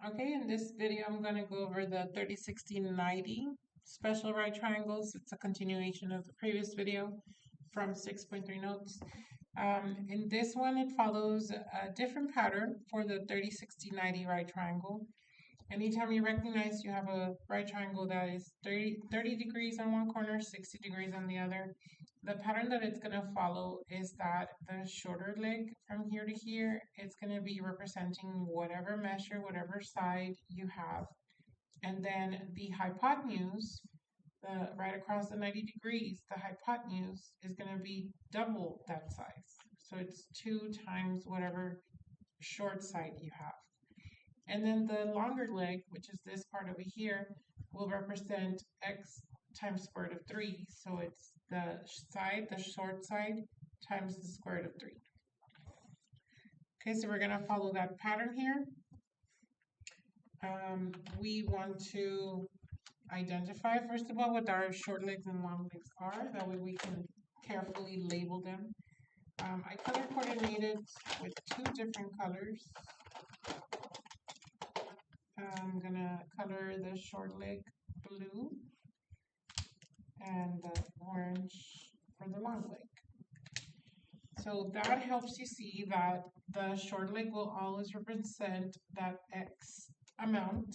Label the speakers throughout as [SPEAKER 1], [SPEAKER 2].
[SPEAKER 1] Okay, in this video, I'm going to go over the 30, 60, 90 special right triangles. It's a continuation of the previous video from 6.3 notes. In this one, it follows a different pattern for the 30, 60, 90 right triangle. Anytime you recognize you have a right triangle that is 30 degrees on one corner, 60 degrees on the other, the pattern that it's going to follow is that the shorter leg from here to here, it's going to be representing whatever measure, whatever side you have. And then the hypotenuse, right across the 90 degrees, the hypotenuse is going to be double that size. So it's 2 times whatever short side you have. And then the longer leg, which is this part over here, will represent x times square root of 3. So it's the short side, times the square root of 3. Okay, so we're going to follow that pattern here. We want to identify, first of all, what our short legs and long legs are. That way we can carefully label them. I color coordinated with 2 different colors. I'm going to color the short leg blue and the orange for the long leg. So that helps you see that the short leg will always represent that x amount,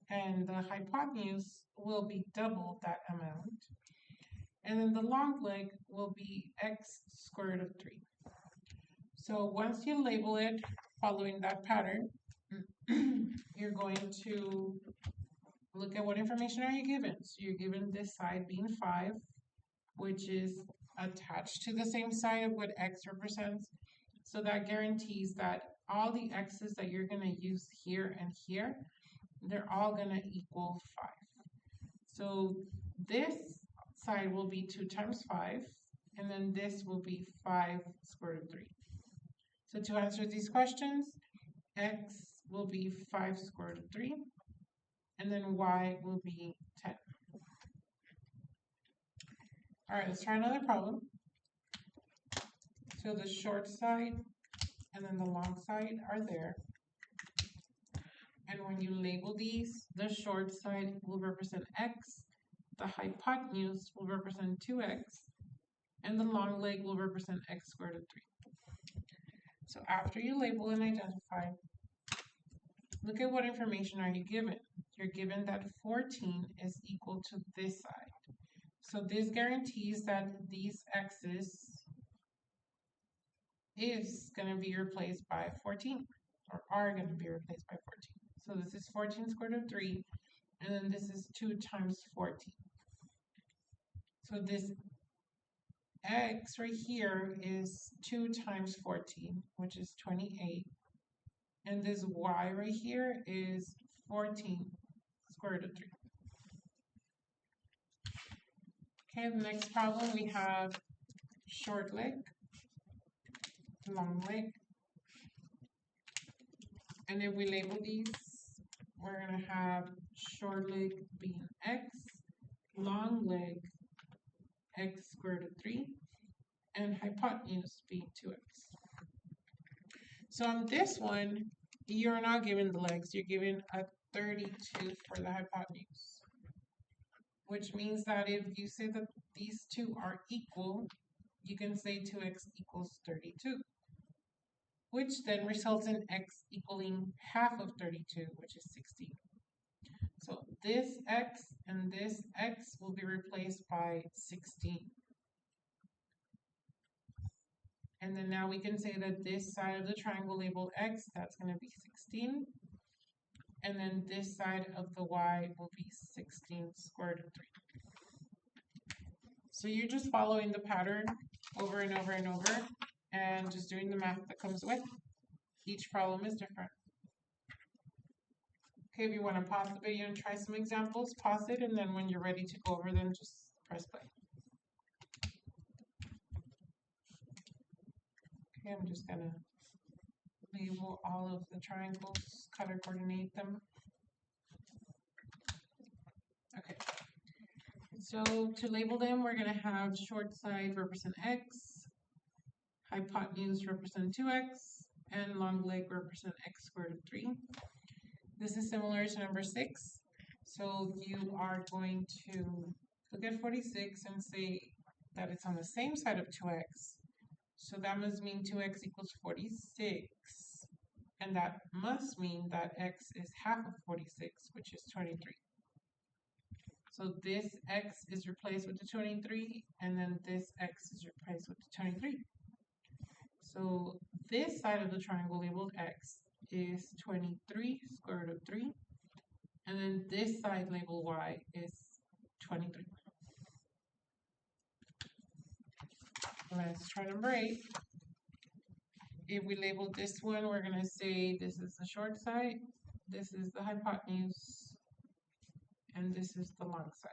[SPEAKER 1] and the hypotenuse will be double that amount. And then the long leg will be x squared root of 3. So once you label it following that pattern, you're going to look at what information are you given. So you're given this side being 5, which is attached to the same side of what x represents. So that guarantees that all the x's that you're going to use here and here, they're all going to equal 5. So this side will be 2 times 5, and then this will be 5 square root of 3. So to answer these questions, x will be 5 square root of 3, and then y will be 10. All right, let's try another problem. So the short side and then the long side are there. And when you label these, the short side will represent x, the hypotenuse will represent 2x, and the long leg will represent x squared root of 3. So after you label and identify, look at what information are you given. You're given that 14 is equal to this side. So this guarantees that these x's is going to be replaced by 14, or are going to be replaced by 14. So this is 14 squared root of 3, and then this is 2 times 14. So this x right here is 2 times 14, which is 28. And this y right here is 14 square root of 3. Okay, the next problem we have short leg, long leg. And if we label these, we're going to have short leg being x, long leg x squared root of 3, and hypotenuse being 2x. So on this one, you're not given the legs, you're given a 32 for the hypotenuse, which means that if you say that these two are equal, you can say 2x equals 32, which then results in x equaling half of 32, which is 16. So this x and this x will be replaced by 16. And then now we can say that this side of the triangle labeled x, that's going to be 16. And then this side of the y will be 16 square root of 3. So you're just following the pattern over and over and over, and just doing the math that comes with. Each problem is different. Okay, if you want to pause the video and try some examples, pause it, and then when you're ready to go over them, just press play. Okay, I'm just going to label all of the triangles, color coordinate them. Okay, so to label them, we're going to have short side represent x, hypotenuse represent 2x, and long leg represent x squared root of 3. This is similar to number 6. So you are going to look at 46 and say that it's on the same side of 2x. So that must mean 2x equals 46. And that must mean that x is half of 46, which is 23. So this x is replaced with the 23, and then this x is replaced with the 23. So this side of the triangle labeled x is 23 square root of 3, and then this side labeled y is 23. Let's try number 8. If we label this one, we're going to say this is the short side, this is the hypotenuse, and this is the long side.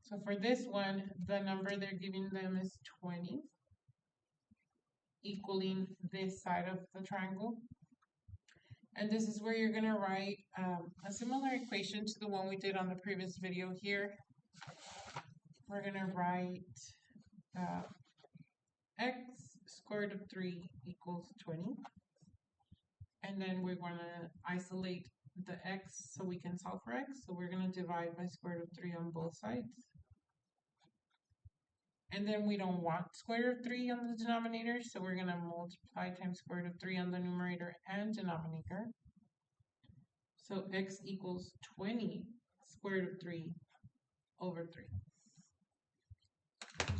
[SPEAKER 1] So for this one, the number they're giving them is 20, equaling this side of the triangle. And this is where you're going to write a similar equation to the one we did on the previous video here. We're going to write x square root of 3 equals 20. And then we're going to isolate the x so we can solve for x. So we're going to divide by square root of 3 on both sides. And then we don't want square root of 3 on the denominator, so we're going to multiply times square root of 3 on the numerator and denominator. So x equals 20 square root of 3 over 3.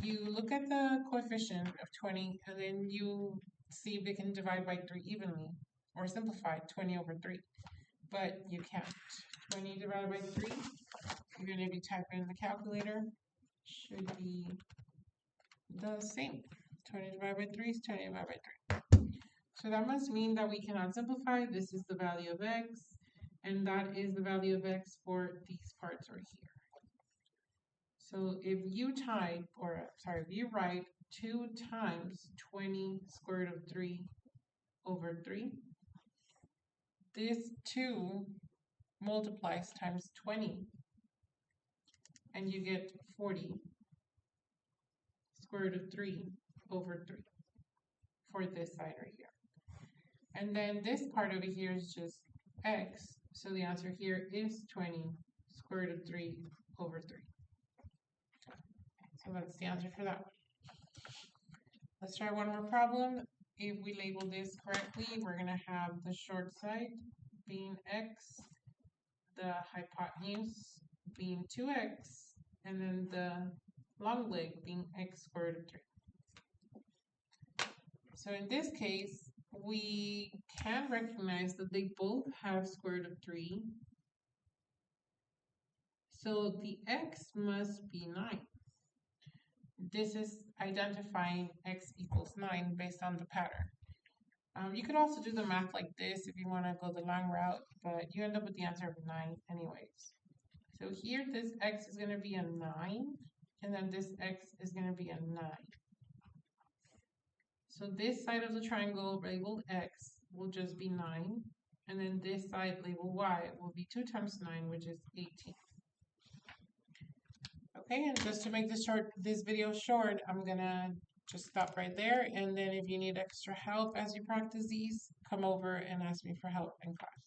[SPEAKER 1] You look at the coefficient of 20, and then you see if it can divide by 3 evenly, or simplify 20 over 3. But you can't. 20 divided by 3, you're going to be typing in the calculator, should be the same. 20 divided by 3 is 20 divided by 3. So that must mean that we cannot simplify. This is the value of x, and that is the value of x for these parts right here. So if you write 2 times 20 square root of 3 over 3, this 2 multiplies times 20, and you get 40 square root of 3 over 3 for this side right here. And then this part over here is just x, so the answer here is 20 square root of 3 over 3. So that's the answer for that one. Let's try one more problem. If we label this correctly, we're going to have the short side being x, the hypotenuse being 2x, and then the long leg being x squared root of 3. So in this case, we can recognize that they both have square root of 3. So the x must be 9. This is identifying x equals 9 based on the pattern. You could also do the math like this if you want to go the long route, but you end up with the answer of 9 anyways. So here this x is going to be a 9, and then this x is going to be a 9. So this side of the triangle labeled x will just be 9, and then this side labeled y will be 2 times 9, which is 18. Okay, and just to make this video short, I'm gonna just stop right there, and then if you need extra help as you practice these, come over and ask me for help in class.